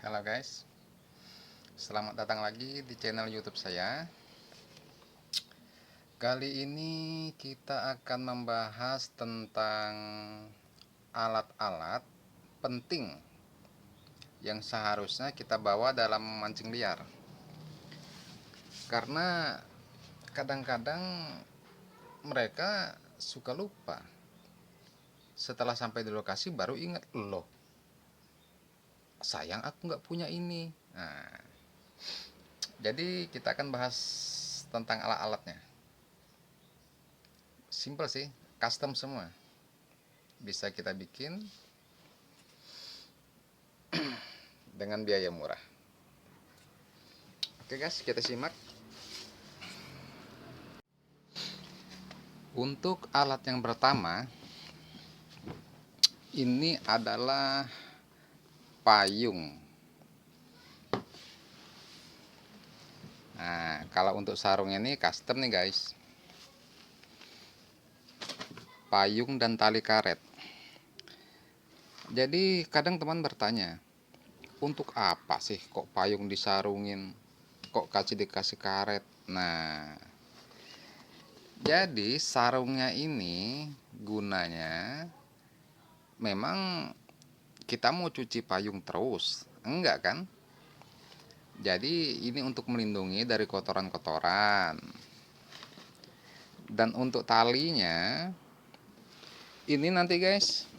Halo guys, selamat datang lagi di channel YouTube saya. Kali ini kita akan membahas tentang alat-alat penting yang seharusnya kita bawa dalam memancing liar. Karena kadang-kadang mereka suka lupa. Setelah sampai di lokasi baru ingat, loh, sayang aku nggak punya ini. Nah, jadi kita akan bahas tentang alat-alatnya. Simple sih, custom semua. Bisa kita bikin dengan biaya murah. Oke guys, kita simak. Untuk alat yang pertama, ini adalah payung. Nah, kalau untuk sarung ini custom nih guys. Payung dan tali karet. Jadi kadang teman bertanya, untuk apa sih kok payung disarungin? Kok dikasih karet? Nah, jadi sarungnya ini gunanya memang kita mau cuci payung terus? Enggak kan? Jadi ini untuk melindungi dari kotoran-kotoran. Dan untuk talinya ini nanti guys,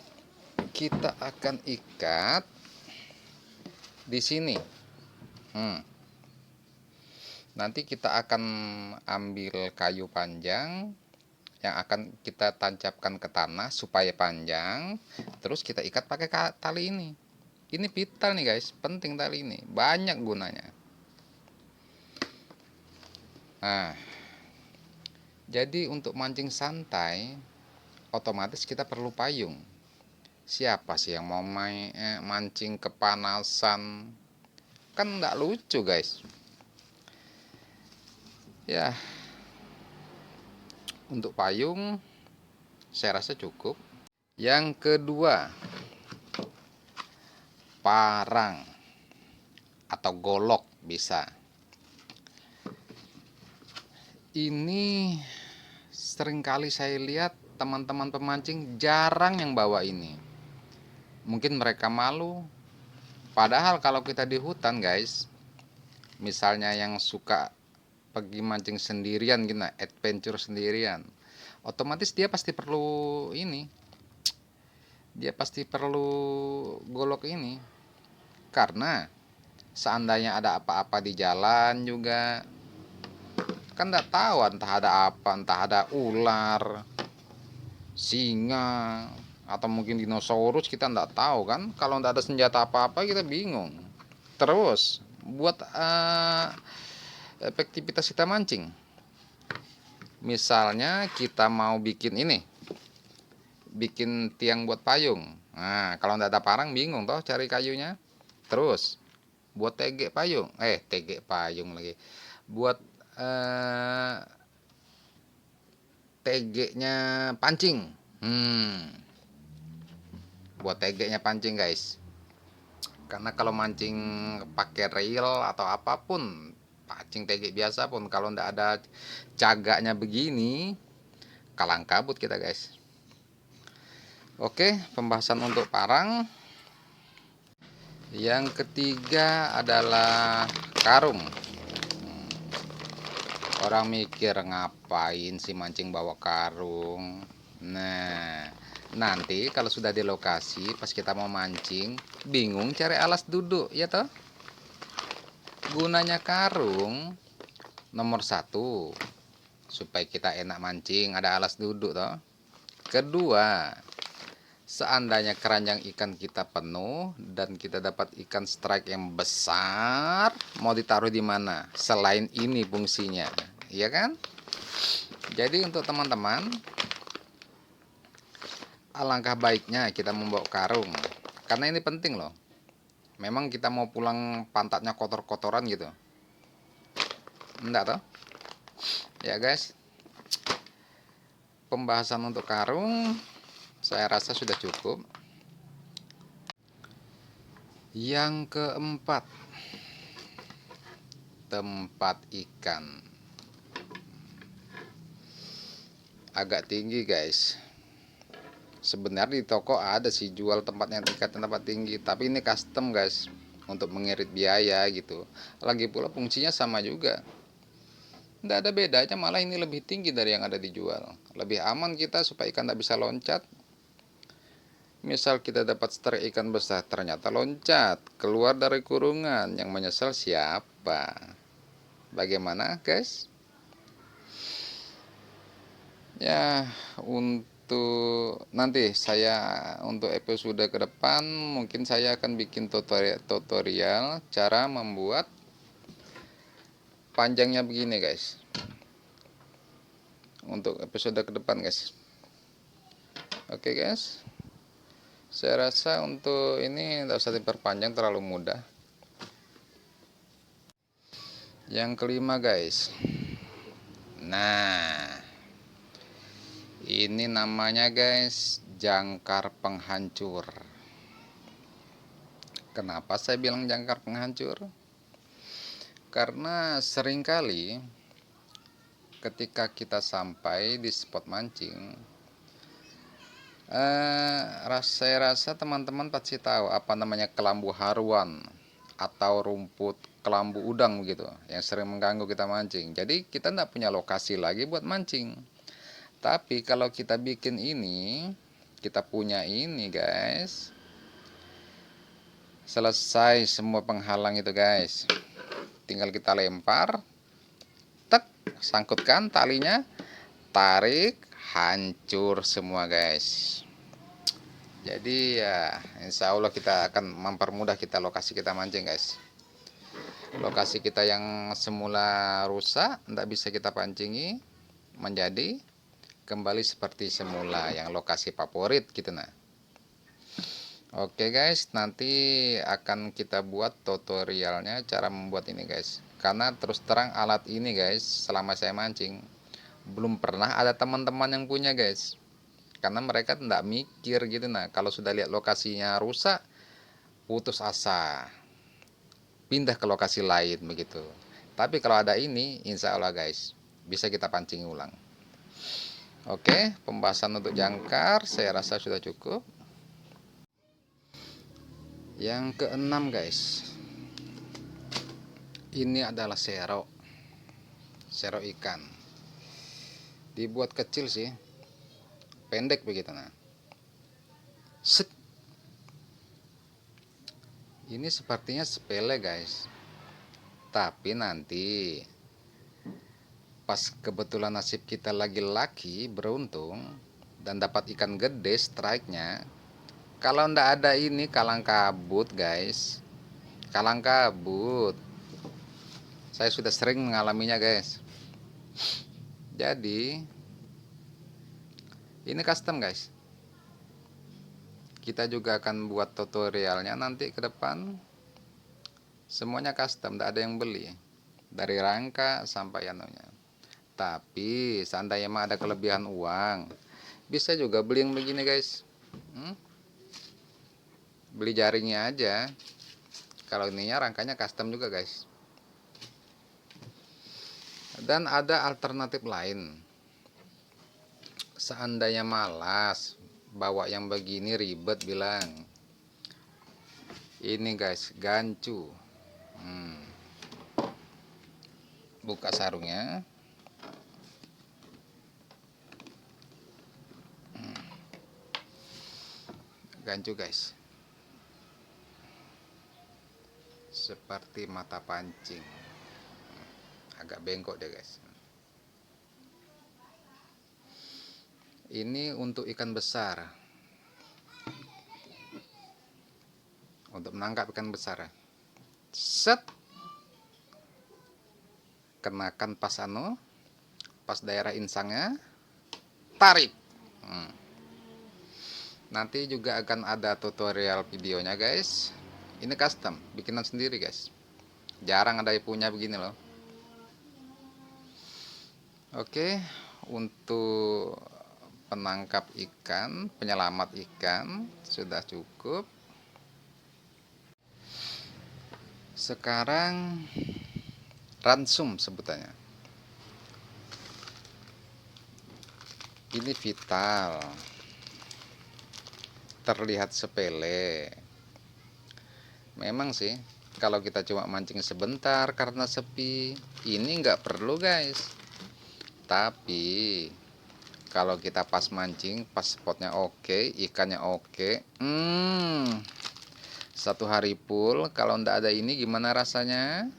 kita akan ikat di sini. Nanti kita akan ambil kayu panjang yang akan kita tancapkan ke tanah supaya panjang, terus kita ikat pakai tali ini. Ini vital nih guys, penting tali ini, banyak gunanya. Nah, jadi untuk mancing santai otomatis kita perlu payung. Siapa sih yang mau mancing kepanasan? Kan nggak lucu guys. Ya, untuk payung saya rasa cukup. Yang kedua, parang atau golok bisa. Ini seringkali saya lihat teman-teman pemancing jarang yang bawa ini. Mungkin mereka malu. Padahal kalau kita di hutan guys, misalnya yang suka pergi mancing sendirian gitu, adventure sendirian, otomatis dia pasti perlu ini. Dia pasti perlu golok ini. Karena seandainya ada apa-apa di jalan juga, kan nggak tahu entah ada apa, entah ada ular, singa, atau mungkin dinosaurus, kita nggak tahu kan. Kalau nggak ada senjata apa-apa kita bingung. Terus buat efektivitas kita mancing, misalnya kita mau bikin ini, bikin tiang buat payung. Nah, kalau nggak ada parang bingung toh cari kayunya. Terus buat tegek payung, tegek payung lagi, buat tegeknya pancing. Buat tegeknya pancing guys. Karena kalau mancing pakai reel atau apapun, pancing tegek biasa pun, kalau ndak ada cagaknya begini, kalang kabut kita guys. Oke, pembahasan untuk parang. Yang ketiga adalah karung. Orang mikir ngapain sih mancing bawa karung. Nah, nanti kalau sudah di lokasi pas kita mau mancing, bingung cari alas duduk, ya toh? Gunanya karung nomor satu, supaya kita enak mancing, ada alas duduk toh. Kedua, seandainya keranjang ikan kita penuh dan kita dapat ikan strike yang besar, mau ditaruh di mana? Selain ini fungsinya, iya kan? Jadi untuk teman-teman, alangkah baiknya kita membawa karung, karena ini penting loh. Memang kita mau pulang pantatnya kotor-kotoran gitu, enggak toh? Ya guys, pembahasan untuk karung saya rasa sudah cukup. Yang keempat, tempat ikan. Agak tinggi guys. Sebenarnya di toko ada sih jual tempatnya tempat tinggi, tapi ini custom guys, untuk mengirit biaya gitu. Lagi pula fungsinya sama juga, tidak ada bedanya, malah ini lebih tinggi dari yang ada dijual. Lebih aman kita supaya ikan tidak bisa loncat. Misal kita dapat strike ikan besar, ternyata loncat keluar dari kurungan, yang menyesal siapa? Bagaimana guys? Ya, untuk nanti untuk episode ke depan mungkin saya akan bikin tutorial cara membuat panjangnya begini guys. Untuk episode ke depan guys. Oke guys. Saya rasa untuk ini tidak usah diperpanjang, terlalu mudah. Yang kelima guys. Nah, ini namanya guys jangkar penghancur. Kenapa saya bilang jangkar penghancur? Karena seringkali ketika kita sampai di spot mancing, saya rasa teman-teman pasti tahu apa namanya kelambu haruan atau rumput kelambu udang begitu, yang sering mengganggu kita mancing. Jadi kita tidak punya lokasi lagi buat mancing. Tapi kalau kita bikin ini, kita punya ini guys, selesai semua penghalang itu guys. Tinggal kita lempar, tek, sangkutkan talinya, tarik, hancur semua guys. Jadi ya insya Allah kita akan mempermudah kita lokasi kita mancing guys. Lokasi kita yang semula rusak, tidak bisa kita pancingi, menjadi kembali seperti semula, yang lokasi favorit gitu. Nah, oke guys, nanti akan kita buat tutorialnya cara membuat ini guys. Karena terus terang alat ini guys, selama saya mancing belum pernah ada teman-teman yang punya guys. Karena mereka tidak mikir gitu. Nah, kalau sudah lihat lokasinya rusak, putus asa, pindah ke lokasi lain begitu. Tapi kalau ada ini, insya Allah guys, bisa kita pancing ulang. Oke, pembahasan untuk jangkar saya rasa sudah cukup. Yang keenam guys, ini adalah sero ikan. Dibuat kecil sih, pendek begitu. Nah, set. Ini sepertinya sepele guys, tapi nanti pas kebetulan nasib kita lagi laki, beruntung dan dapat ikan gede strike-nya, kalau ndak ada ini kalang kabut guys, kalang kabut. Saya sudah sering mengalaminya guys. Jadi ini custom guys, kita juga akan buat tutorialnya nanti ke depan. Semuanya custom, tidak ada yang beli, dari rangka sampai anunya. Tapi seandainya emang ada kelebihan uang, bisa juga beli yang begini guys. Beli jaringnya aja. Kalau ininya rangkanya custom juga guys. Dan ada alternatif lain. Seandainya malas bawa yang begini, ribet, bilang ini guys, gancu. Buka sarungnya. Gancu guys, seperti mata pancing, agak bengkok deh guys. Ini untuk ikan besar, untuk menangkap ikan besar. Set, kenakan pas daerah insangnya, tarik. Nanti juga akan ada tutorial videonya guys. Ini custom, bikinan sendiri guys, jarang ada yang punya begini loh. Oke, untuk penangkap ikan, penyelamat ikan sudah cukup. Sekarang ransum sebutannya. Ini vital, terlihat sepele. Memang sih, kalau kita cuma mancing sebentar karena sepi, ini nggak perlu guys. Tapi kalau kita pas mancing, pas spotnya oke, ikannya oke, satu hari full, kalau ndak ada ini gimana rasanya?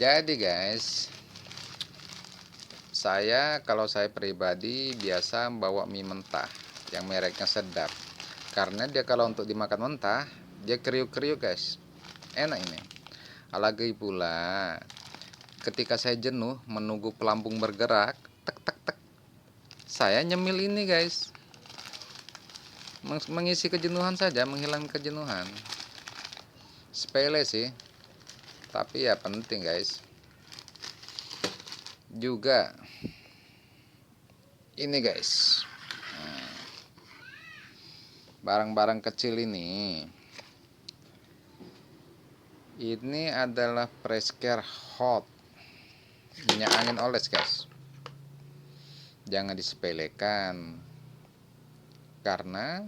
Jadi guys, kalau saya pribadi biasa bawa mie mentah yang mereknya Sedap, karena dia kalau untuk dimakan mentah dia kriuk-kriuk guys, enak ini. Lagi pula ketika saya jenuh menunggu pelampung bergerak, tek tek tek, saya nyemil ini guys, mengisi kejenuhan saja, menghilangkan kejenuhan. Sepele sih, tapi ya penting guys. Juga ini guys, barang-barang kecil ini adalah Presscare Hot, minyak angin oles guys. Jangan disepelekan, karena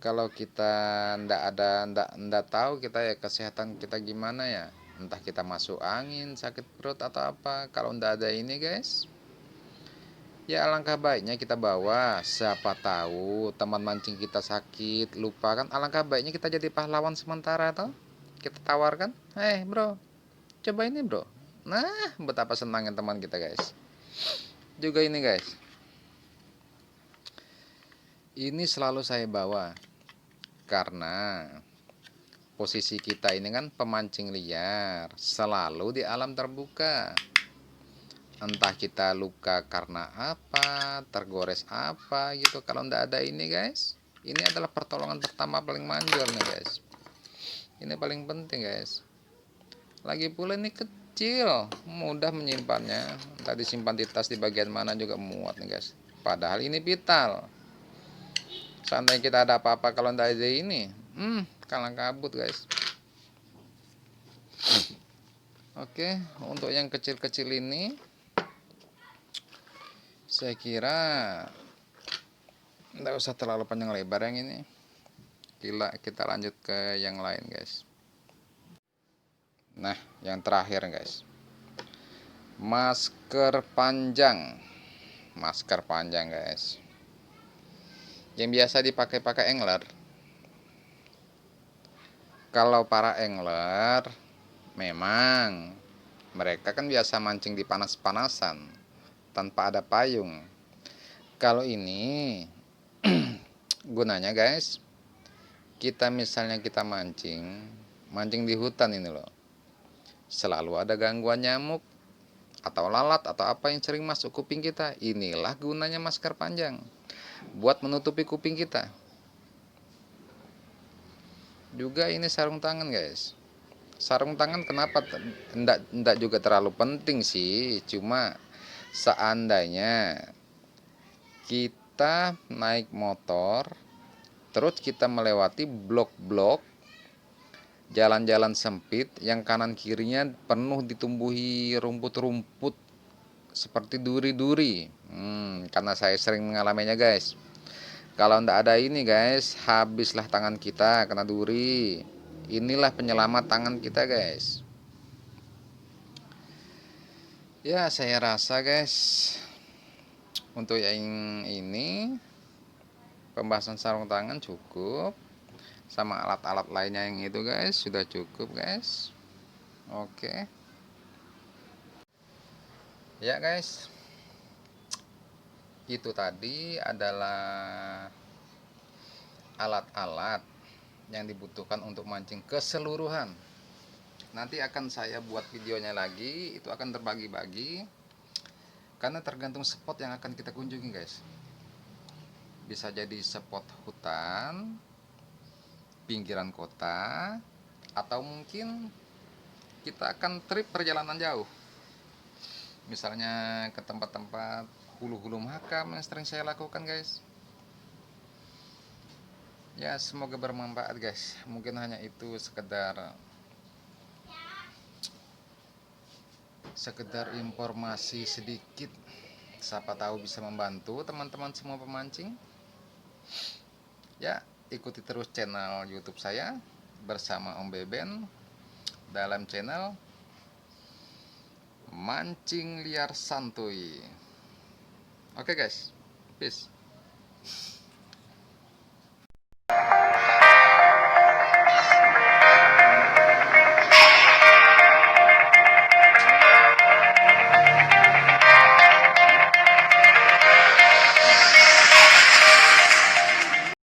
kalau kita ndak tahu kita ya kesehatan kita gimana ya, entah kita masuk angin, sakit perut atau apa. Kalau ndak ada ini guys, ya alangkah baiknya kita bawa. Siapa tahu teman mancing kita sakit, lupa kan, alangkah baiknya kita jadi pahlawan sementara toh. Kita tawarkan, bro, coba ini bro. Nah, betapa senangnya teman kita guys. Juga ini guys, ini selalu saya bawa, karena posisi kita ini kan pemancing liar, selalu di alam terbuka. Entah kita luka karena apa, tergores apa gitu, kalau ndak ada ini guys, ini adalah pertolongan pertama paling manjur nih guys. Ini paling penting guys. Lagi pula ini kecil, mudah menyimpannya, entah disimpan di tas di bagian mana juga muat nih guys. Padahal ini vital. Seandainya kita ada apa-apa kalau ndak ada ini, kalang kabut guys. Oke, untuk yang kecil-kecil ini saya kira nggak usah terlalu panjang lebar yang ini. Kita lanjut ke yang lain guys. Nah, yang terakhir guys, masker panjang. Masker panjang guys, yang biasa dipakai angler. Kalau para angler memang mereka kan biasa mancing di panas-panasan tanpa ada payung. Kalau ini gunanya guys, kita misalnya kita mancing di hutan ini loh, selalu ada gangguan nyamuk atau lalat atau apa yang sering masuk kuping kita. Inilah gunanya masker panjang, buat menutupi kuping kita. Juga ini sarung tangan guys. Sarung tangan kenapa enggak juga terlalu penting sih, cuma seandainya kita naik motor terus kita melewati blok-blok, jalan-jalan sempit yang kanan kirinya penuh ditumbuhi rumput-rumput seperti duri-duri. Karena saya sering mengalaminya guys. Kalau ndak ada ini guys, habislah tangan kita kena duri. Inilah penyelamat tangan kita guys. Ya, saya rasa guys, untuk yang ini pembahasan sarung tangan cukup, sama alat-alat lainnya yang itu guys sudah cukup guys. Oke ya guys, itu tadi adalah alat-alat yang dibutuhkan untuk mancing keseluruhan. Nanti akan saya buat videonya lagi, itu akan terbagi-bagi karena tergantung spot yang akan kita kunjungi guys. Bisa jadi spot hutan, pinggiran kota, atau mungkin kita akan trip perjalanan jauh, misalnya ke tempat-tempat hulu-hulu makam yang sering saya lakukan guys. Ya, semoga bermanfaat guys. Mungkin hanya itu sekedar informasi sedikit. Siapa tahu bisa membantu teman-teman semua pemancing. Ya, ikuti terus channel YouTube saya bersama Om Beben dalam channel Mancing Liar Santuy. Oke guys, peace.